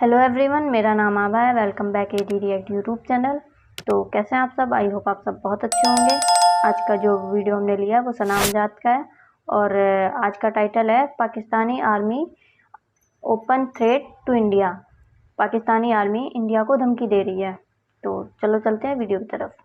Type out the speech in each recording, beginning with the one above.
Hello everyone, मेरा नाम आभा है। Welcome back A D react YouTube channel. तो कैसे हैं आप सब? आई होप आप सब बहुत अच्छे होंगे। आज का जो वीडियो हमने लिया है वो सना अमजाद का है और आज का टाइटल है Pakistani army open threat to India. Pakistani army India को धमकी दे रही है। तो चलो चलते हैं वीडियो की तरफ।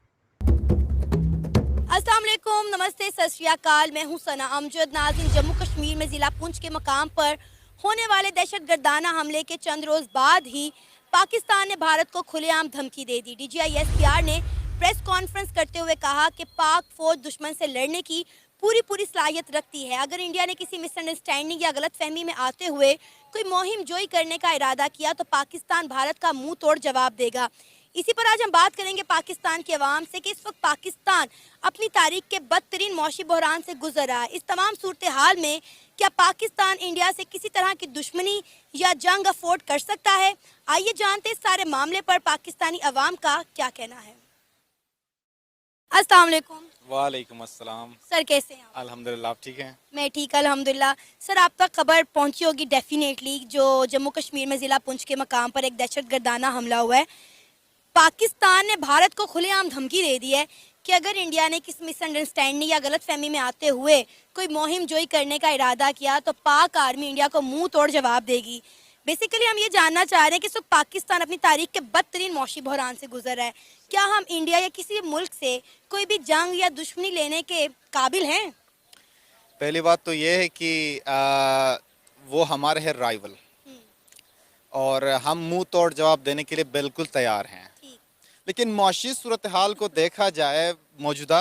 अस्सलाम वालेकुम, नमस्ते, सत श्री अकाल। मैं हूं सना अमजद। नाज़रीन, जम्मू कश्मीर में ज़िला पुंछ के मकाम पर होने वाले दहशतगर्दाना हमले के चंद रोज़ बाद ही पाकिस्तान ने भारत को खुलेआम धमकी दे दी। DGI-SPR ने प्रेस कॉन्फ्रेंस करते हुए कहा कि पाक फौज दुश्मन से लड़ने की पूरी सलाहियत रखती है। अगर इंडिया ने किसी मिसअंडरस्टैंडिंग या गलत फहमी में आते हुए कोई मुहिम जोई करने का इरादा किया तो पाकिस्तान भारत का मुंह तोड़ जवाब देगा। इसी पर आज हम बात करेंगे पाकिस्तान के अवाम से कि इस वक्त पाकिस्तान अपनी तारीख के बदतरीन मौशी बहरान से गुजर रहा है। इस तमाम सूरत हाल में क्या पाकिस्तान इंडिया से किसी तरह की दुश्मनी या जंग अफोर्ड कर सकता है? आइए जानते इस सारे मामले पर पाकिस्तानी अवाम का क्या कहना है। अस्सलाम वालेकुम। वालेकुम अस्सलाम। सर, कैसे हैं आप? अल्हम्दुलिल्लाह, आप ठीक हैं? मैं ठीक, अल्हम्दुलिल्लाह। सर, आप तक खबर पहुंची होगी डेफिनेटली, जो जम्मू कश्मीर में ज़िला पुंछ के मकाम पर एक दहशतगर्दाना हमला हुआ है। पाकिस्तान ने भारत को खुलेआम धमकी दे दी है कि अगर इंडिया ने किसी मिसअंडरस्टैंडिंग या गलत फहमी में आते हुए कोई मुहिम जोई करने का इरादा किया तो पाक आर्मी इंडिया को मुंह तोड़ जवाब देगी। बेसिकली हम ये जानना चाह रहे हैं कि इस वक्त पाकिस्तान अपनी तारीख के बदतरीन मौशी बहरान से गुजर रहा है। क्या हम इंडिया या किसी मुल्क से कोई भी जंग या दुश्मनी लेने के काबिल हैं? पहली बात तो ये है कि वो हमारे हैं राइवल और हम मुंह तोड़ जवाब देने के लिए बिल्कुल तैयार हैं। लेकिन मौशी सूरत हाल को देखा जाए मौजूदा,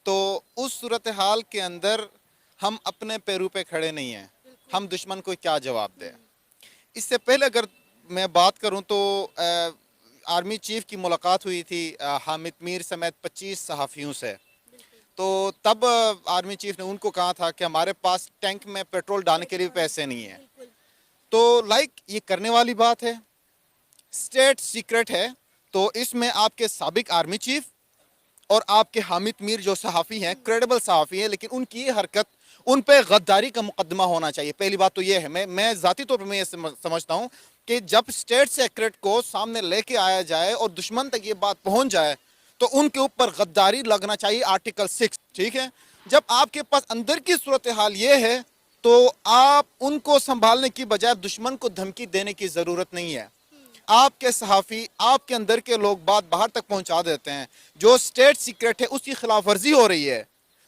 तो उस सूरत हाल के अंदर हम अपने पैरों पे खड़े नहीं हैं। हम दुश्मन को क्या जवाब दें? इससे पहले अगर मैं बात करूं तो आर्मी चीफ की मुलाकात हुई थी हामिद मीर समेत 25 सहाफ़ियों से। तो तब आर्मी चीफ ने उनको कहा था कि हमारे पास टैंक में पेट्रोल डालने के लिए पैसे नहीं है। तो ये करने वाली बात है, स्टेट सीक्रेट है। तो इसमें आपके साबिक आर्मी चीफ और आपके हामिद मीर जो सहाफ़ी हैं, क्रेडिबल सहाफ़ी हैं, लेकिन उनकी ये हरकत, उन पे गद्दारी का मुकदमा होना चाहिए। पहली बात तो ये है, मैं ज़ाती तौर पर मैं ये समझता हूँ कि जब स्टेट सेक्रेट को सामने लेके आया जाए और दुश्मन तक ये बात पहुँच जाए तो उनके ऊपर गद्दारी लगना चाहिए, आर्टिकल 6, ठीक है। जब आपके पास अंदर की सूरत हाल ये है तो आप उनको संभालने की बजाय दुश्मन को धमकी देने की ज़रूरत नहीं है। आपके सहाफ़ी, आपके अंदर के लोग बात बाहर तक पहुंचा देते हैं। जो स्टेट सीक्रेट है उसकी खिलाफ वर्जी हो रही है,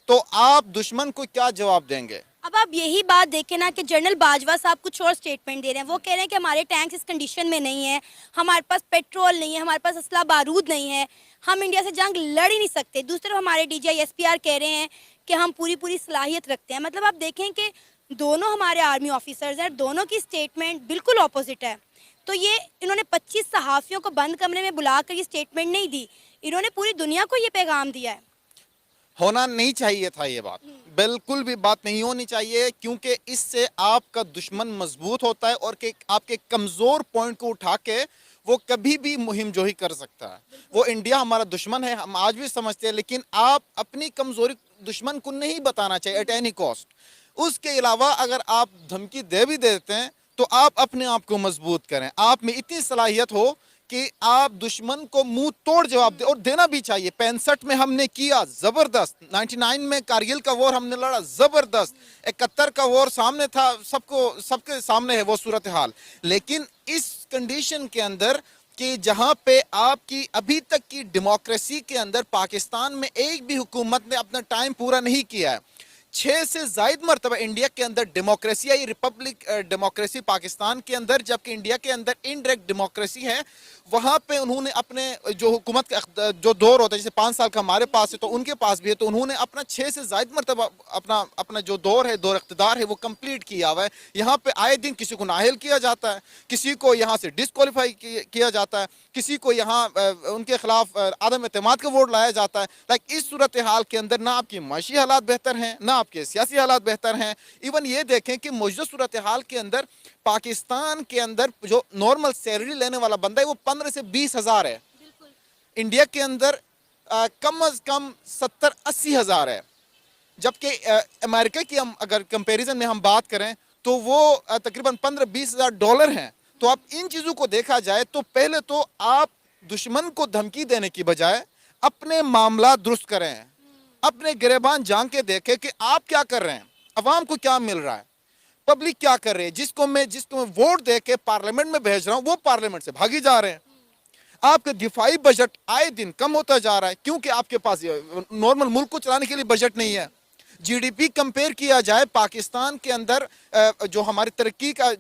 तो आप दुश्मन को क्या जवाब देंगे? अब आप यही बात देखें ना कि जनरल बाजवा साहब कुछ और स्टेटमेंट दे रहे हैं। वो कह रहे हैं कि हमारे टैंक्स इस कंडीशन में नहीं है, हमारे पास पेट्रोल नहीं है, हमारे पास असला बारूद नहीं है, हम इंडिया से जंग लड़ ही नहीं सकते। दूसरी तरफ हमारे DGI-SPR कह रहे हैं कि हम पूरी सलाहियत रखते हैं। मतलब आप देखें कि दोनों हमारे आर्मी ऑफिसर्स हैं, दोनों की स्टेटमेंट बिल्कुल अपोजिट है। तो ये इन्होंने 25 सहाफ़ियों को बंद कमरे में बुलाकर ये स्टेटमेंट नहीं दी, इन्होंने पूरी दुनिया को ये पैगाम दिया है। होना नहीं चाहिए था ये बात, बिल्कुल भी बात नहीं होनी चाहिए, क्योंकि इससे आपका दुश्मन मजबूत होता है और कि आपके कमज़ोर पॉइंट को उठा के वो कभी भी मुहिम जोही कर सकता है। वो इंडिया हमारा दुश्मन है, हम आज भी समझते हैं, लेकिन आप अपनी कमज़ोरी दुश्मन को नहीं बताना चाहिए एट एनी कॉस्ट। उसके अलावा अगर आप धमकी दे भी देते हैं तो आप अपने आप को मजबूत करें। आप में इतनी सलाहियत हो कि आप दुश्मन को मुंह तोड़ जवाब दे, और देना भी चाहिए। 65 में हमने किया ज़बरदस्त, 99 में कारगिल का वॉर हमने लड़ा ज़बरदस्त, 71 का वॉर सामने था, सबके सामने है वो सूरत हाल। लेकिन इस कंडीशन के अंदर कि जहां पे आपकी अभी तक की डेमोक्रेसी के अंदर पाकिस्तान में एक भी हुकूमत ने अपना टाइम पूरा नहीं किया है। 6 से ज़ायद मरतबा इंडिया के अंदर डेमोक्रेसी आई, रिपब्लिक डेमोक्रेसी पाकिस्तान के अंदर, जबकि इंडिया के अंदर इनडायरेक्ट डेमोक्रेसी है। वहाँ पे उन्होंने अपने जो हुकूमत का जो दौर होता है, जैसे 5 साल का हमारे पास है तो उनके पास भी है, तो उन्होंने अपना 6 से ज़ायद मरतबा अपना जो दौर है, दौर इक़्तिदार है, वो कंप्लीट किया हुआ है। यहाँ पे आए दिन किसी को नाअहल किया जाता है, किसी को यहाँ से डिसक्वालीफाई किया जाता है, किसी को यहाँ उनके खिलाफ आदम एतमाद का वोट लाया जाता है। इस सूरत हाल के अंदर ना आपकी माशी हालात बेहतर हैं, ना आपके सियासी हालात बेहतर हैं। इवन ये देखें कि मौजूदा सूरत हाल के अंदर पाकिस्तान के अंदर जो नॉर्मल सैलरी लेने वाला बंदा है वो 15 से 20 हज़ार है। इंडिया के अंदर कम अज कम 70-80 हज़ार है। जबकि अमेरिका की हम अगर कंपैरिजन में हम बात करें तो वो तकरीबन $15-20 हज़ार हैं। تو اب ان چیزوں کو دیکھا جائے تو پہلے تو آپ دشمن کو دھمکی دینے کی بجائے اپنے معاملات درست کریں, اپنے گریبان جان کے دیکھیں کہ آپ کیا کر رہے ہیں, عوام کو کیا مل رہا ہے, پبلک کیا کر رہی ہے. جس کو میں ووٹ دے کے پارلیمنٹ میں بھیج رہا ہوں وہ پارلیمنٹ سے بھاگی جا رہے ہیں. آپ کا دفاعی بجٹ آئے دن کم ہوتا جا رہا ہے کیونکہ آپ کے پاس نارمل ملک کو چلانے کے لیے بجٹ نہیں ہے. جی ڈی پی کمپیئر کیا جائے پاکستان کے اندر جو ہماری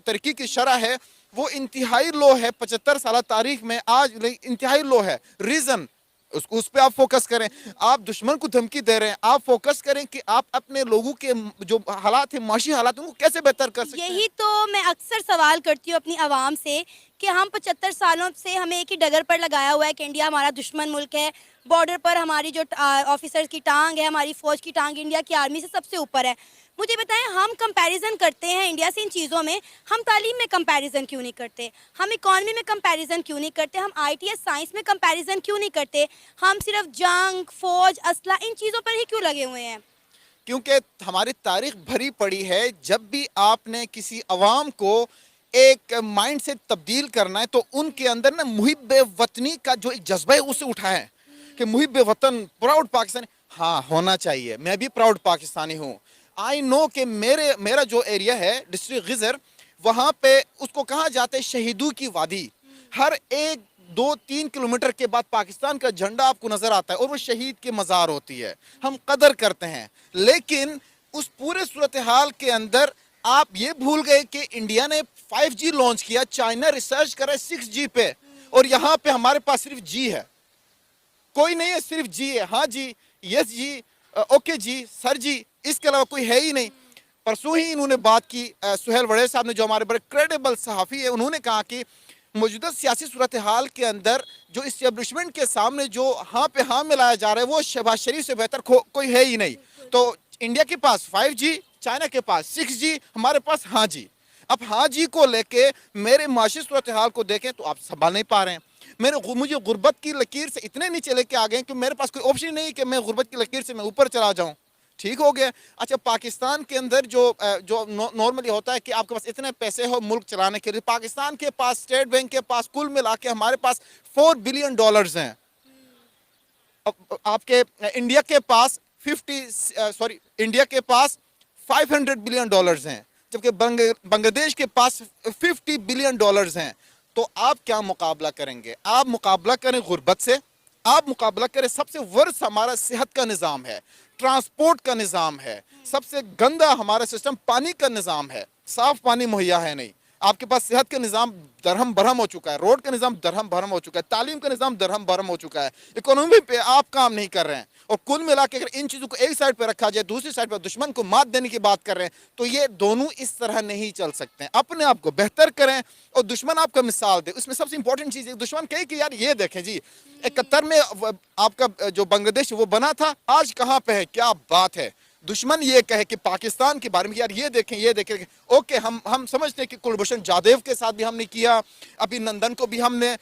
ترقی کی شرح ہے وہ انتہائی لو ہے. 75 سالہ تاریخ میں آج انتہائی لو ہے. ریزن اس پہ آپ فوکس کریں. آپ دشمن کو دھمکی دے رہے ہیں, آپ فوکس کریں کہ آپ اپنے لوگوں کے جو حالات ہیں, معاشی حالات ہیں, ان کو کیسے بہتر کر سکتے ہیں. یہی تو میں اکثر سوال کرتی ہوں اپنی عوام سے کہ ہم 75 سالوں سے ہمیں ایک ہی ڈگر پر لگایا ہوا ہے کہ انڈیا ہمارا دشمن ملک ہے, بارڈر پر ہماری جو آفیسرز کی ٹانگ ہے, ہماری فوج کی ٹانگ انڈیا کی آرمی سے سب سے اوپر ہے. مجھے بتائیں, ہم کمپیریزن کرتے ہیں انڈیا سے ان چیزوں میں, ہم تعلیم میں کمپیریزن کیوں نہیں کرتے, ہم اکانومی میں کمپیریزن کیوں نہیں کرتے, ہم آئی ٹی ایس سائنس میں کمپیریزن کیوں نہیں کرتے, ہم صرف جنگ, فوج, اسلحہ ان چیزوں پر ہی کیوں لگے ہوئے ہیں. کیونکہ ہماری تاریخ بھری پڑی ہے. جب بھی آپ نے کسی عوام کو ایک مائنڈ سے تبدیل کرنا ہے تو ان کے اندر نا محب وطنی کا جو ایک جذبہ ہے اسے اٹھائیں کہ محب وطن, پراؤڈ پاکستانی. ہاں ہونا چاہیے, میں بھی پراؤڈ پاکستانی ہوں. آئی نو کہ میرا جو ایریا ہے ڈسٹرکٹ غزر, وہاں پہ اس کو کہا جاتا ہے شہیدوں کی وادی. ہر 1-2-3 کلومیٹر کے بعد پاکستان کا جھنڈا آپ کو نظر آتا ہے اور وہ شہید کی مزار ہوتی ہے. ہم قدر کرتے ہیں, لیکن اس پورے صورتحال کے اندر آپ یہ بھول گئے کہ انڈیا نے 5G لانچ کیا, چائنا ریسرچ کر رہا ہے 6G پہ, اور یہاں پہ ہمارے پاس صرف جی ہے, کوئی نہیں ہے, صرف جی ہے. ہاں جی, یس جی, اوکے جی, سر جی, اس کے علاوہ کوئی ہے ہی نہیں. پرسوں ہی انہوں نے بات کی, سہیل وڑے صاحب نے جو ہمارے بڑے کریڈیبل صحافی ہے, انہوں نے کہا کہ موجودہ سیاسی صورتحال کے اندر جو اسٹیبلشمنٹ کے سامنے جو ہاں پہ ہاں ملایا جا رہا ہے وہ شہباز شریف سے بہتر کوئی ہے ہی نہیں. تو انڈیا کے پاس 5G, چائنا کے پاس 6G, ہمارے پاس ہاں جی. اب ہاں جی کو لے کے میرے معاشی صورتحال کو دیکھیں تو آپ سنبھال نہیں پا رہے ہیں. مجھے غربت کی لکیر سے اتنے نیچے لے کے آ گئے کہ میرے پاس کوئی آپشن نہیں کہ میں غربت کی لکیر سے میں اوپر چلا جاؤں. ٹھیک ہو گیا. اچھا, پاکستان کے اندر جو نارملی ہوتا ہے کہ آپ کے پاس اتنے پیسے ہو ملک چلانے کے لیے, پاکستان کے پاس اسٹیٹ بینک کے پاس کل ملا کے ہمارے پاس $4 بلین ہیں. آپ کے انڈیا کے پاس انڈیا کے پاس $500 بلین ہیں, جبکہ بنگلہ دیش کے پاس $50 بلین ہیں. تو آپ کیا مقابلہ کریں گے؟ آپ مقابلہ کریں غربت سے, آپ مقابلہ کریں سب سے ورس ہمارا صحت کا نظام ہے, ٹرانسپورٹ کا نظام ہے, سب سے گندا ہمارا سسٹم پانی کا نظام ہے, صاف پانی مہیا ہے نہیں. آپ کے پاس صحت کا نظام درہم برہم ہو چکا ہے, روڈ کا نظام درہم برہم ہو چکا ہے, تعلیم کا نظام درہم برہم ہو چکا ہے, اکانومی پہ آپ کام نہیں کر رہے ہیں. اور کل ملا کے اگر ان چیزوں کو ایک سائڈ پہ رکھا جائے, دوسری سائڈ پہ دشمن کو مات دینے کی بات کر رہے ہیں, تو یہ دونوں اس طرح نہیں چل سکتے ہیں. اپنے آپ کو بہتر کریں اور دشمن آپ کا مثال دے. اس میں سب سے امپورٹنٹ چیز ہے دشمن کہے کہ یار یہ دیکھیں جی 71 میں آپ کا جو بنگلہ دیش وہ بنا تھا, آج کہاں پہ ہے, کیا بات ہے. دشمن یہ کہے کہ پاکستان کے بارے میں یار یہ دیکھیں. اوکے, ہم سمجھتے ہیں کہ کلبھوشن جادیو کے ساتھ بھی ہم نے کیا, ابھی نندن کو بھی ہم نے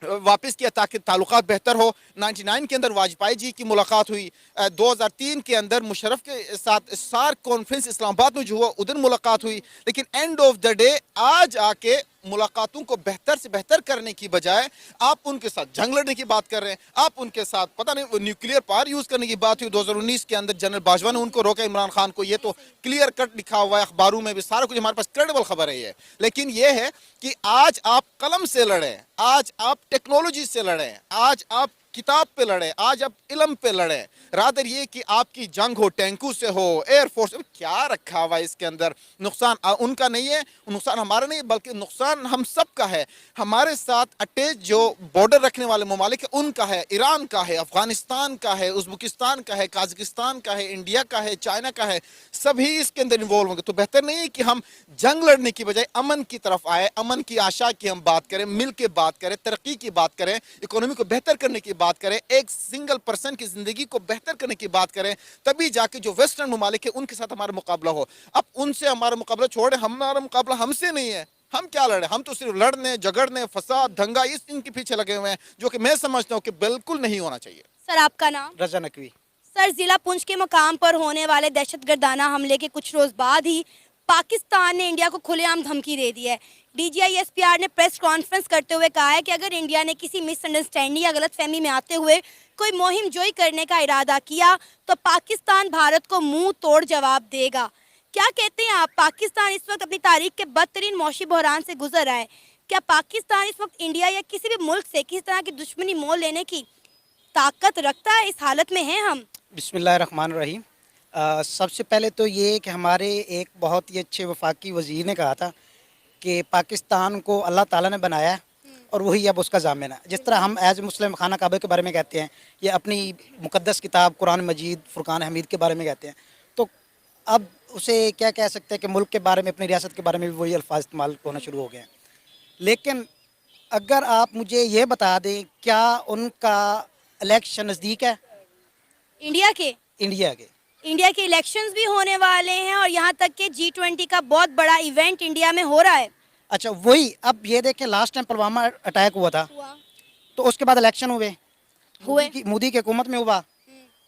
واپس کیا تاکہ تعلقات بہتر ہو. 99 کے اندر واجپائی جی کی ملاقات ہوئی, 2003 کے اندر مشرف کے ساتھ سارک کانفرنس اسلام آباد میں جو ہوا ادھر ملاقات ہوئی. لیکن اینڈ آف دا ڈے آج آ کے ملاقاتوں کو بہتر سے بہتر کرنے کی بجائے آپ ان کے ساتھ جنگ لڑنے کی بات کر رہے ہیں. آپ ان کے ساتھ پتہ نہیں نیوکلیئر پاور یوز کرنے کی بات ہوئی 2019 کے اندر, جنرل باجوہ نے ان کو روکا, عمران خان کو. یہ تو کلیئر کٹ لکھا ہوا ہے اخباروں میں بھی, سارا کچھ ہمارے پاس کریڈیبل خبر ہے یہ. لیکن یہ ہے کہ آج آپ قلم سے لڑیں, آج آپ ٹیکنالوجی سے لڑیں, آج آپ کتاب پہ لڑیں, آج آپ علم پہ لڑیں, رادر یہ کہ آپ کی جنگ ہو ٹینکوں سے ہو, ایئر فورس. کیا رکھا ہوا ہے اس کے اندر؟ نقصان ان کا نہیں ہے, نقصان ہمارا نہیں, بلکہ نقصان ہم سب کا ہے. ہمارے ساتھ اٹیچ جو بارڈر رکھنے والے ممالک ہیں ان کا ہے, ایران کا ہے, افغانستان کا ہے, ازبکستان کا ہے, قازقستان کا ہے, انڈیا کا ہے, چائنا کا ہے, سبھی اس کے اندر انوالو ہوں گے. تو بہتر نہیں ہے کہ ہم جنگ لڑنے کی بجائے امن کی طرف آئے, امن کی آشا کی ہم بات کریں, مل کے بات کریں, ترقی کی بات کریں, اکانومی کو بہتر کرنے کی بات کریں, ایک سنگل پرسن کی زندگی کو بہتر کرنے کی بات کریں. تبھی جا کے جو ویسٹرن ممالک ہیں ان کے ساتھ ہمارا مقابلہ ہو. اب ان سے ہمارا مقابلہ چھوڑیں, ہمارا مقابلہ ہم سے نہیں ہے. ہم کیا لڑیں؟ ہم تو صرف لڑنے, جھگڑنے, فساد, دنگا اس ان کے پیچھے لگے ہوئے ہیں, جو کہ میں سمجھتا ہوں کہ بالکل نہیں ہونا چاہیے. سر آپ کا نام؟ رضا نقوی. سر, ضلع پونچھ کے مقام پر ہونے والے دہشت گردانہ حملے کے کچھ روز بعد ہی پاکستان نے انڈیا کو کھلے عام دھمکی دے دی ہے. DGISPR ने प्रेस कॉन्फ्रेंस करते हुए कहा है कि अगर इंडिया ने किसी मिसअंडरस्टैंडिंग या गलतफहमी में आते हुए कोई मुहिम जोई करने का इरादा किया तो पाकिस्तान भारत को मुंह तोड़ जवाब देगा। क्या कहते हैं आप, पाकिस्तान इस वक्त अपनी तारीख के बदतरीन मौशी बहरान से गुजर रहा है। क्या पाकिस्तान इस वक्त इंडिया या किसी भी मुल्क से किसी तरह की दुश्मनी मोल लेने की ताकत रखता है? इस हालत में हैं हम। बिस्मिल्लाहिर्रहमानिर्रहीम। सबसे पहले तो ये कि हमारे एक बहुत ही अच्छे वफाकी वज़ीर ने कहा था कि पाकिस्तान को अल्लाह ताला ने बनाया है और वही अब उसका ज़ामिन है। जिस तरह हम एज मुस्लिम खाना काबा के बारे में कहते हैं या अपनी मुक़द्दस किताब कुरान मजीद फ़ुरक़ान हमीद के बारे में कहते हैं, तो अब उसे क्या कह सकते हैं कि मुल्क के बारे में, अपनी रियासत के बारे में भी वही अल्फाज इस्तेमाल होना शुरू हो गए हैं। लेकिन अगर आप मुझे ये बता दें, क्या उनका इलेक्शन नज़दीक है? इंडिया के इलेक्शंस भी होने वाले हैं और यहाँ तक कि G20 का बहुत बड़ा इवेंट इंडिया में हो रहा है। अच्छा, वही अब ये देखें, लास्ट टाइम पुलवामा अटैक हुआ था तो उसके बाद इलेक्शन हुए। मोदी की हुकूमत में हुआ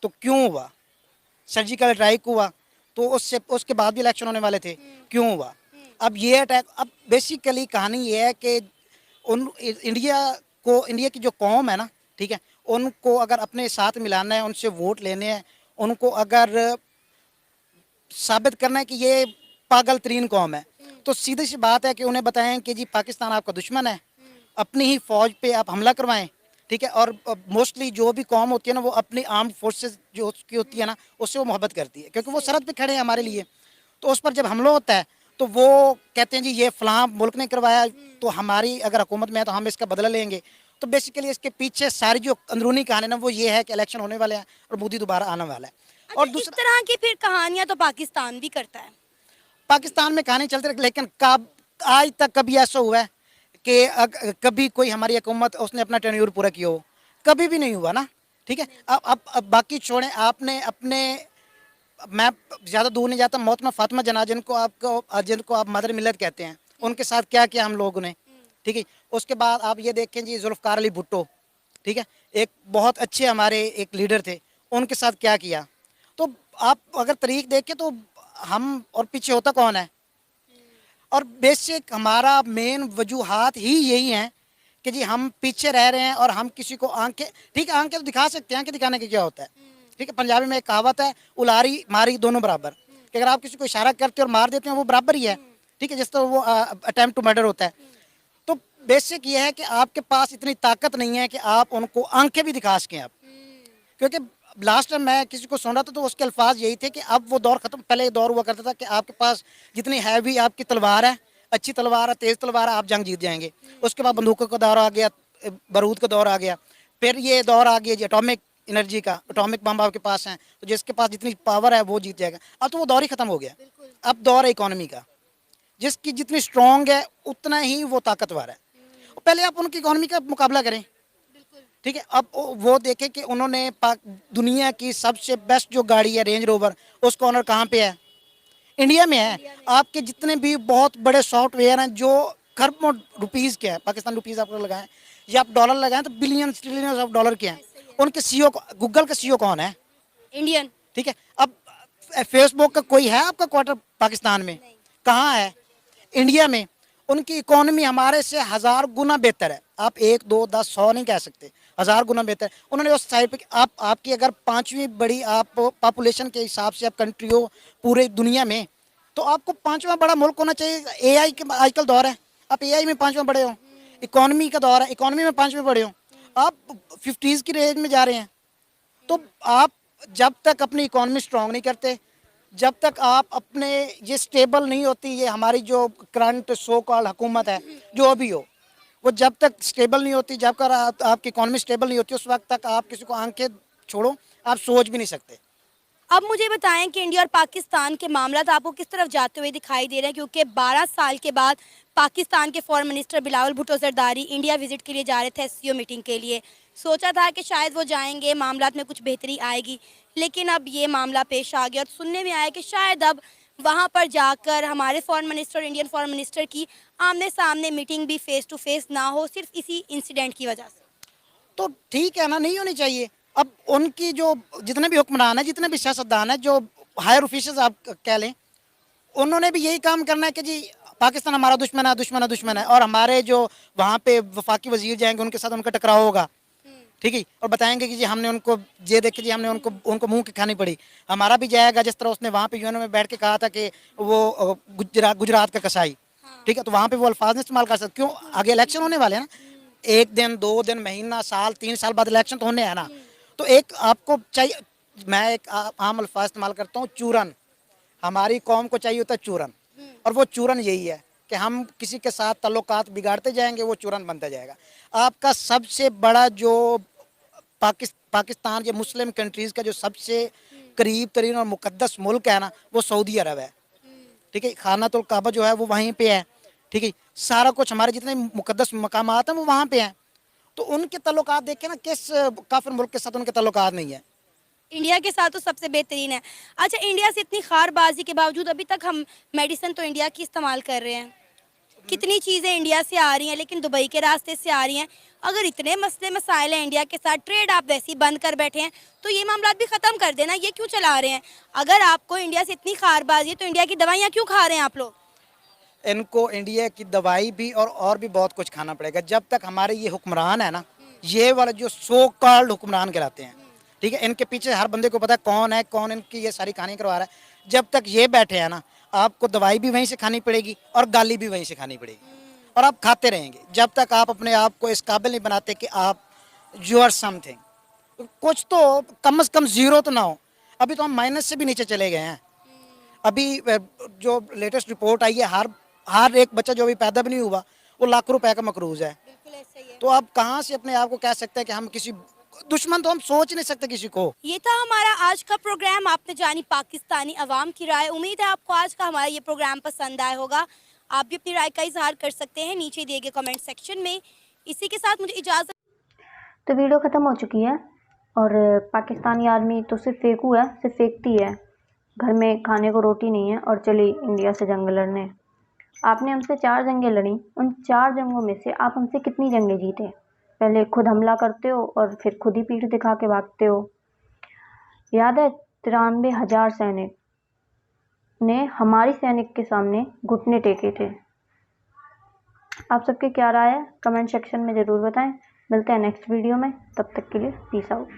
तो क्यों हुआ? सर्जिकल स्ट्राइक हुआ तो उसके बाद भी इलेक्शन होने वाले थे, क्यों हुआ? अब ये अटैक, अब बेसिकली कहानी ये है कि इंडिया की जो कौम है ना, ठीक है, उनको अगर अपने साथ मिलाना है, उनसे वोट लेने हैं, उनको अगर साबित करना है कि ये पागल तरीन कौम है, तो सीधी सी बात है कि उन्हें बताएं कि जी पाकिस्तान आपका दुश्मन है, अपनी ही फौज पे आप हमला करवाएं, ठीक है। और मोस्टली जो भी कौम होती है ना, वो अपनी आर्म्ड फोर्सेस जो उसकी होती है ना, उससे वो मोहब्बत करती है, क्योंकि वो सरहद पे खड़े हैं हमारे लिए। तो उस पर जब हमला होता है तो वो कहते हैं जी ये फलां मुल्क ने करवाया, तो हमारी अगर हुकूमत में है तो हम इसका बदला लेंगे। तो बेसिकली इसके पीछे सारी जो अंदरूनी कहानी ना, वो ये है कि इलेक्शन होने वाले हैं और मोदी दोबारा आने वाला है। और इस तरह की फिर कहानियां तो पाकिस्तान भी करता है। पाकिस्तान में कहानी चलती रही, लेकिन कब आज तक कभी ऐसा हुआ है कि कभी कोई हमारी हुकूमत उसने अपना टेन्योर पूरा किया हो? कभी भी नहीं हुआ ना, ठीक है। अब बाकी छोड़ें, आपने अपने, मैं ज़्यादा दूर नहीं जाता, मोहतरमा फातिमा जना जिनको आप मदर मिल्लत कहते हैं, उनके साथ क्या किया हम लोगों ने, ठीक है। उसके बाद आप ये देखें जी जुल्फ़िकार अली भुट्टो, ठीक है, एक बहुत अच्छे हमारे एक लीडर थे, उनके साथ क्या किया। तो आप अगर तरीक देखें तो हम, और पीछे होता कौन है? और बेसिक हमारा मेन वजूहात ही यही हैं कि जी हम पीछे रह रहे हैं और हम किसी को आंखें, ठीक है, आंखें तो दिखा सकते हैं, आंखें दिखाने के क्या होता है, ठीक है। पंजाबी में एक कहावत है, उलारी मारी दोनों बराबर, कि अगर आप किसी को इशारा करते हो और मार देते हैं वो बराबर ही है, ठीक है, जिस तरह वो अटेम्प्ट टू मर्डर होता है। तो बेसिक ये है कि आपके पास इतनी ताकत नहीं है कि आप उनको आंखें भी दिखा सकें आप, क्योंकि लास्ट टाइम मैं किसी को सुन रहा था तो उसके अल्फाज यही थे कि अब वो दौर ख़त्म, पहले दौर हुआ करता था कि आपके पास जितनी हैवी आपकी तलवार है, अच्छी तलवार है, तेज़ तलवार है, आप जंग जीत जाएंगे। उसके बाद बंदूकों का दौर आ गया, बारूद का दौर आ गया, फिर ये दौर आ गया जी एटॉमिक एनर्जी का, एटॉमिक बम आपके पास हैं, तो जिसके पास जितनी पावर है वो जीत जाएगा। अब तो वो दौर ही ख़त्म हो गया, अब दौर है इकॉनमी का, जिसकी जितनी स्ट्रॉन्ग है उतना ही वो ताकतवर है। पहले आप उनकी इकॉनमी का मुकाबला करें, ठीक है। अब वो देखें कि उन्होंने दुनिया की सबसे बेस्ट जो गाड़ी है रेंज रोवर, उसका ऑनर कहाँ पे है? इंडिया में है। आपके जितने भी बहुत बड़े सॉफ्टवेयर हैं जो खरबों रुपीज़ के हैं, पाकिस्तान रुपीज़ आप लगाएं या आप डॉलर लगाएं तो बिलियंस ट्रिलियंस ऑफ डॉलर के हैं। उनके सीईओ, गूगल का सीईओ कौन है? इंडियन, ठीक है। अब फेसबुक का कोई है आपका क्वार्टर पाकिस्तान में? कहाँ है? इंडिया में। उनकी इकोनॉमी हमारे से 1000 गुना बेहतर है। आप 1, 2, 10, 100 नहीं कह सकते, 1000 गुना बेहतर। उन्होंने उस साइड पे, आपकी अगर 5वीं बड़ी आप पॉपुलेशन के हिसाब से आप कंट्री हो पूरे दुनिया में, तो आपको 5वां बड़ा मुल्क होना चाहिए। एआई के आजकल दौर है, आप एआई में 5वां बड़े हो। इकोनॉमी का दौर है, इकोनॉमी में 5वें बड़े हो, आप 50s की रेंज में जा रहे हैं। तो आप जब तक अपनी इकोनॉमी स्ट्रॉन्ग नहीं करते, जब तक आप अपने ये स्टेबल नहीं होती, ये हमारी जो करंट सो कॉल्ड हुकूमत है जो भी हो, वो जब तक स्टेबल नहीं होती, जब तक आपकी इकोनॉमी स्टेबल नहीं होती, उस वक्त तक आप किसी को आंखें छोड़ो, आप सोच भी नहीं सकते। अब मुझे बताएं कि इंडिया और पाकिस्तान के मामला आपको किस तरफ जाते हुए दिखाई दे रहे हैं, क्योंकि 12 साल के बाद पाकिस्तान के foreign minister Bilawal Bhutto Zardari India visit के लिए जा रहे थे, एससीओ मीटिंग के लिए। सोचा था कि शायद वो जाएंगे, मामला में कुछ बेहतरी आएगी, लेकिन अब ये मामला पेश आ गया और सुनने में आया कि शायद अब वहाँ पर जाकर हमारे फॉरेन मिनिस्टर और इंडियन फॉरेन मिनिस्टर की आमने सामने मीटिंग भी फेस टू फेस ना हो, सिर्फ इसी इंसिडेंट की वजह से। तो ठीक है ना, नहीं होनी चाहिए। अब उनकी जो जितने भी हुक्मरान हैं, जितने भी सियासतदान हैं, जो हायर ऑफिसर्स आप कह लें, उन्होंने भी यही काम करना है कि जी पाकिस्तान हमारा दुश्मन है, दुश्मन है, दुश्मन है, और हमारे जो वहाँ पे वफाकी वजीर जाएंगे उनके साथ उनका टकराव होगा, ठीक है, और बताएंगे कि जी हमने उनको ये देख के जी हमने उनको मुंह की खानी पड़ी। हमारा भी जाएगा, जिस तरह उसने वहाँ पे यूएन में बैठ के कहा था कि वो गुजरात का कसाई, ठीक है, तो वहाँ पे वो अल्फाज नहीं इस्तेमाल कर सकते। क्यों? आगे इलेक्शन होने वाले हैं ना, 1 दिन 2 दिन महीना साल 3 साल बाद इलेक्शन तो होने हैं ना, तो एक आपको चाहिए, मैं एक आम अल्फाज इस्तेमाल करता हूँ, चूरन। हमारी कौम को चाहिए होता है चूरन, और वो चूरन यही है कि हम किसी के साथ ताल्लुकात बिगाड़ते जाएंगे, वो चूरन बनता जाएगा। आपका सबसे बड़ा जो पाकिस्तान, जो मुस्लिम कंट्रीज़ का जो सबसे करीब तरीन और मुकद्दस मुल्क है ना, वो सऊदी अरब है, ठीक है। खानातुल काबा जो है वो वहीं पे है, ठीक है। सारा कुछ हमारे जितने मुकद्दस मकामात हैं वो वहाँ पे हैं, तो उनके ताल्लुकात देख के ना किस काफिर मुल्क के साथ उनके ताल्लुकात नहीं है। इंडिया के साथ तो सबसे बेहतरीन है। अच्छा, इंडिया से इतनी खारबाजी के बावजूद अभी तक हम मेडिसिन तो इंडिया की इस्तेमाल कर रहे हैं, कितनी चीज़ें इंडिया से आ रही हैं लेकिन दुबई के रास्ते से आ रही हैं। अगर इतने मसले मसाइल हैं इंडिया के साथ, ट्रेड आप वैसे ही बंद कर बैठे हैं, तो ये मामला भी ख़त्म कर देना, ये क्यों चला रहे हैं? अगर आपको इंडिया से इतनी खारबाजी है तो इंडिया की दवाइयाँ क्यों खा रहे हैं आप लोग? इनको इंडिया की दवाई भी और भी बहुत कुछ खाना पड़ेगा। जब तक हमारे ये हुक्मरान है ना, ये वाले जो सो कॉल्ड हुक्मरान कहलाते हैं, ठीक है, इनके पीछे हर बंदे को पता है कौन है, कौन इनकी ये सारी कहानी करवा रहा है। जब तक ये बैठे हैं ना, आपको दवाई भी वहीं से खानी पड़ेगी और गाली भी वहीं से खानी पड़ेगी, और आप खाते रहेंगे जब तक आप अपने आप को इस काबिल नहीं बनाते कि आप यू आर समथिंग। कुछ तो कम से कम जीरो तो ना हो। अभी तो हम माइनस से भी नीचे चले गए हैं। अभी जो लेटेस्ट रिपोर्ट आई है, हर एक बच्चा जो अभी पैदा भी नहीं हुआ वो लाख रुपए का मकरूज है। बिल्कुल ऐसा ही है। तो आप कहाँ से अपने आप को कह सकते हैं कि हम किसी दुश्मन, तो हम सोच नहीं सकते किसी को। ये था हमारा आज का प्रोग्राम। आपने जानी पाकिस्तानी अवाम की राय। उम्मीद है आपको आज का हमारा ये प्रोग्राम पसंद आया होगा। आप भी अपनी राय का इजहार कर सकते हैं नीचे दिए गए कमेंट सेक्शन में। इसी के साथ मुझे इजाज़त। तो वीडियो ख़त्म हो चुकी है, और पाकिस्तानी आर्मी तो सिर्फ फेंकू है, सिर्फ फेंकती है। घर में खाने को रोटी नहीं है और चली इंडिया से जंग लड़ने। आपने हमसे 4 जंगें लड़ी, उन 4 जंगों में से आप हमसे कितनी जंगें जीते? पहले खुद हमला करते हो और फिर खुद ही पीठ दिखा के भागते हो। याद है 93,000 सैनिक ने हमारी सैनिक के सामने घुटने टेके थे। आप सबके क्या राय है कमेंट सेक्शन में ज़रूर बताएं। मिलते हैं नेक्स्ट वीडियो में, तब तक के लिए पीस आउट।